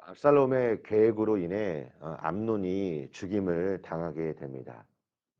압살롬의 계획으로 인해 암논이 죽임을 당하게 됩니다.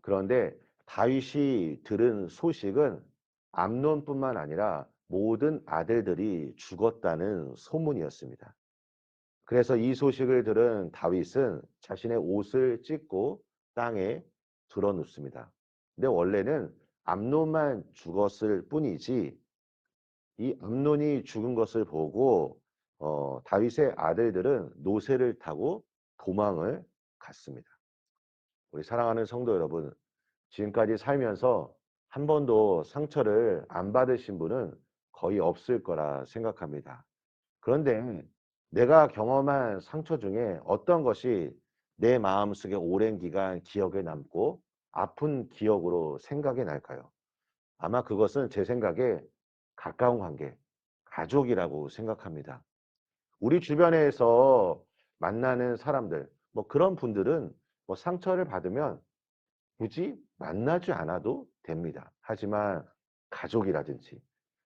그런데 다윗이 들은 소식은 암논뿐만 아니라 모든 아들들이 죽었다는 소문이었습니다. 그래서 이 소식을 들은 다윗은 자신의 옷을 찢고 땅에 드러눕습니다. 근데 원래는 암논만 죽었을 뿐이지 이 암논이 죽은 것을 보고 다윗의 아들들은 노새를 타고 도망을 갔습니다. 우리 사랑하는 성도 여러분, 지금까지 살면서 한 번도 상처를 안 받으신 분은 거의 없을 거라 생각합니다. 그런데 내가 경험한 상처 중에 어떤 것이 내 마음속에 오랜 기간 기억에 남고 아픈 기억으로 생각이 날까요? 아마 그것은 제 생각에 가까운 관계, 가족이라고 생각합니다. 우리 주변에서 만나는 사람들, 뭐 그런 분들은 뭐 상처를 받으면 굳이 만나지 않아도 됩니다. 하지만 가족이라든지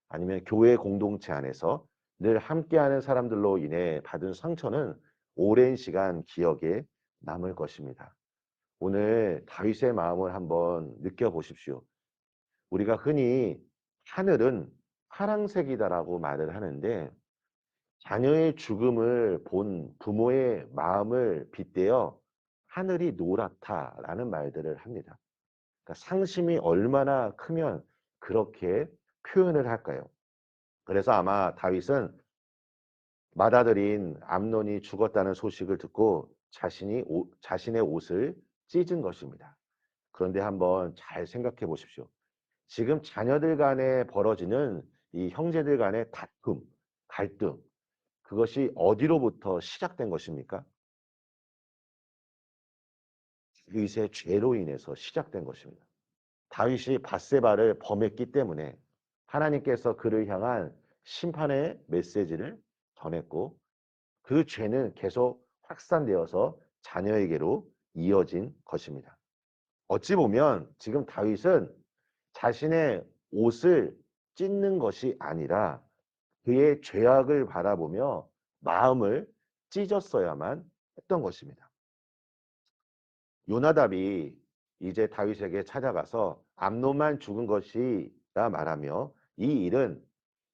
아니면 교회 공동체 안에서 늘 함께하는 사람들로 인해 받은 상처는 오랜 시간 기억에 남을 것입니다. 오늘 다윗의 마음을 한번 느껴보십시오. 우리가 흔히 하늘은 파랑색이다라고 말을 하는데 자녀의 죽음을 본 부모의 마음을 빗대어 하늘이 노랗다라는 말들을 합니다. 그러니까 상심이 얼마나 크면 그렇게 표현을 할까요? 그래서 아마 다윗은 맏아들인 암논이 죽었다는 소식을 듣고 자신의 옷을 찢은 것입니다. 그런데 한번 잘 생각해 보십시오. 지금 자녀들 간에 벌어지는 이 형제들 간의 다툼, 갈등, 그것이 어디로부터 시작된 것입니까? 다윗의 죄로 인해서 시작된 것입니다. 다윗이 밧세바를 범했기 때문에 하나님께서 그를 향한 심판의 메시지를 전했고 그 죄는 계속 확산되어서 자녀에게로 이어진 것입니다. 어찌 보면 지금 다윗은 자신의 옷을 찢는 것이 아니라 그의 죄악을 바라보며 마음을 찢었어야만 했던 것입니다. 요나답이 이제 다윗에게 찾아가서 암논만 죽은 것이라 말하며 이 일은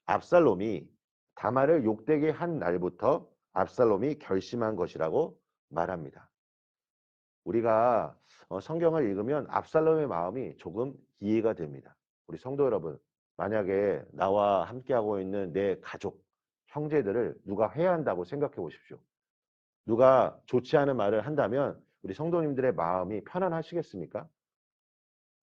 압살롬이 다말을 욕되게 한 날부터 압살롬이 결심한 것이라고 말합니다. 우리가 성경을 읽으면 압살롬의 마음이 조금 이해가 됩니다. 우리 성도 여러분, 만약에 나와 함께하고 있는 내 가족, 형제들을 누가 해야 한다고 생각해 보십시오. 누가 좋지 않은 말을 한다면 우리 성도님들의 마음이 편안하시겠습니까?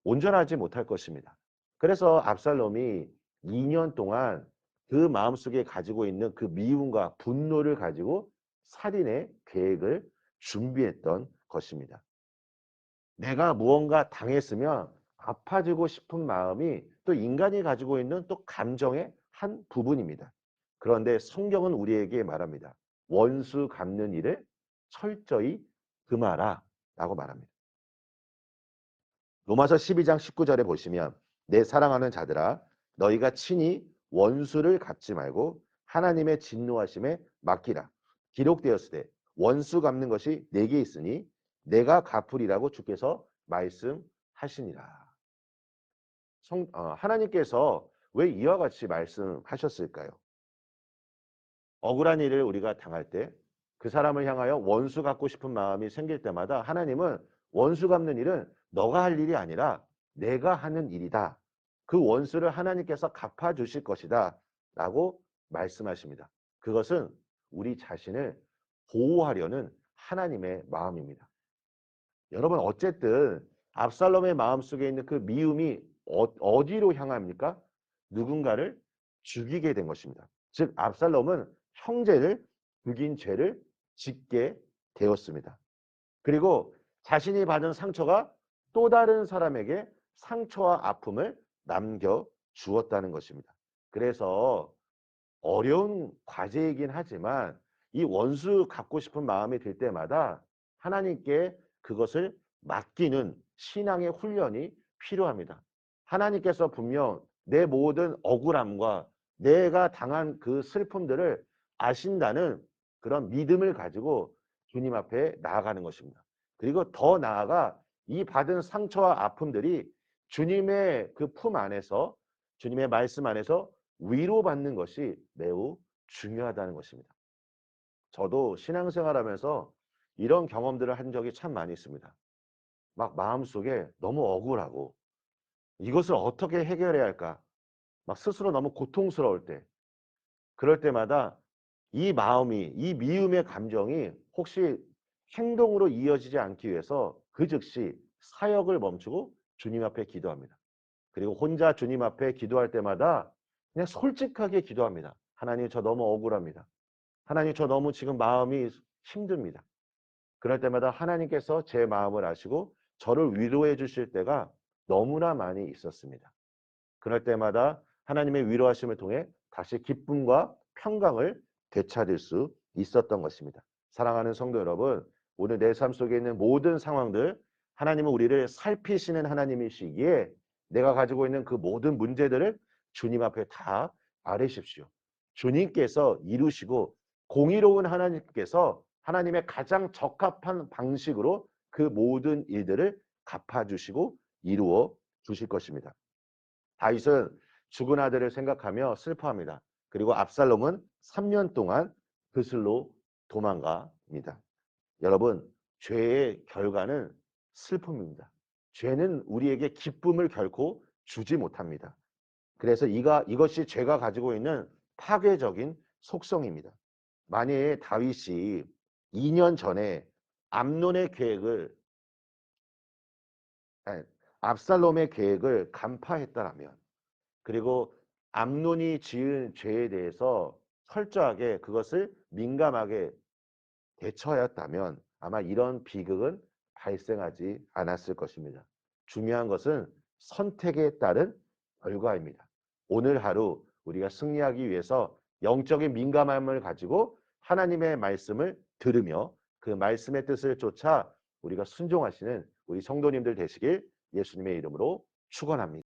온전하지 못할 것입니다. 그래서 압살롬이 2년 동안 그 마음속에 가지고 있는 그 미움과 분노를 가지고 살인의 계획을 준비했던 것입니다. 내가 무언가 당했으면 아파지고 싶은 마음이 또 인간이 가지고 있는 또 감정의 한 부분입니다. 그런데 성경은 우리에게 말합니다. 원수 갚는 일을 철저히 금하라 라고 말합니다. 로마서 12장 19절에 보시면 내 사랑하는 자들아 너희가 친히 원수를 갚지 말고 하나님의 진노하심에 맡기라. 기록되었으되 원수 갚는 것이 내게 있으니 내가 갚으리라고 주께서 말씀하시니라. 하나님께서 왜 이와 같이 말씀하셨을까요? 억울한 일을 우리가 당할 때 그 사람을 향하여 원수 갚고 싶은 마음이 생길 때마다 하나님은 원수 갚는 일은 너가 할 일이 아니라 내가 하는 일이다. 그 원수를 하나님께서 갚아주실 것이다. 라고 말씀하십니다. 그것은 우리 자신을 보호하려는 하나님의 마음입니다. 여러분 어쨌든 압살롬의 마음속에 있는 그 미움이 어디로 향합니까? 누군가를 죽이게 된 것입니다. 즉 압살롬은 형제를 죽인 죄를 짓게 되었습니다. 그리고 자신이 받은 상처가 또 다른 사람에게 상처와 아픔을 남겨 주었다는 것입니다. 그래서 어려운 과제이긴 하지만 이 원수 갚고 싶은 마음이 들 때마다 하나님께 그것을 맡기는 신앙의 훈련이 필요합니다. 하나님께서 분명 내 모든 억울함과 내가 당한 그 슬픔들을 아신다는 그런 믿음을 가지고 주님 앞에 나아가는 것입니다. 그리고 더 나아가 이 받은 상처와 아픔들이 주님의 그 품 안에서 주님의 말씀 안에서 위로받는 것이 매우 중요하다는 것입니다. 저도 신앙생활하면서 이런 경험들을 한 적이 참 많이 있습니다. 막 마음속에 너무 억울하고 이것을 어떻게 해결해야 할까? 막 스스로 너무 고통스러울 때 그럴 때마다 이 마음이 이 미움의 감정이 혹시 행동으로 이어지지 않기 위해서 그 즉시 사역을 멈추고 주님 앞에 기도합니다. 그리고 혼자 주님 앞에 기도할 때마다 그냥 솔직하게 기도합니다. 하나님 저 너무 억울합니다. 하나님 저 너무 지금 마음이 힘듭니다. 그럴 때마다 하나님께서 제 마음을 아시고 저를 위로해 주실 때가 너무나 많이 있었습니다. 그럴 때마다 하나님의 위로하심을 통해 다시 기쁨과 평강을 되찾을 수 있었던 것입니다. 사랑하는 성도 여러분, 오늘 내 삶 속에 있는 모든 상황들 하나님은 우리를 살피시는 하나님이시기에 내가 가지고 있는 그 모든 문제들을 주님 앞에 다 아뢰십시오. 주님께서 이루시고 공의로운 하나님께서 하나님의 가장 적합한 방식으로 그 모든 일들을 갚아주시고 이루어 주실 것입니다. 다윗은 죽은 아들을 생각하며 슬퍼합니다. 그리고 압살롬은 3년 동안 그슬로 도망갑니다. 여러분, 죄의 결과는 슬픔입니다. 죄는 우리에게 기쁨을 결코 주지 못합니다. 그래서 이것이 죄가 가지고 있는 파괴적인 속성입니다. 만약에 다윗이 2년 전에 암논의 계획을 아니, 압살롬의 계획을 간파했다라면 그리고 암논이 지은 죄에 대해서 철저하게 그것을 민감하게 대처하였다면 아마 이런 비극은 발생하지 않았을 것입니다. 중요한 것은 선택에 따른 결과입니다. 오늘 하루 우리가 승리하기 위해서 영적인 민감함을 가지고 하나님의 말씀을 들으며 그 말씀의 뜻을 쫓아 우리가 순종하시는 우리 성도님들 되시길 예수님의 이름으로 축원합니다.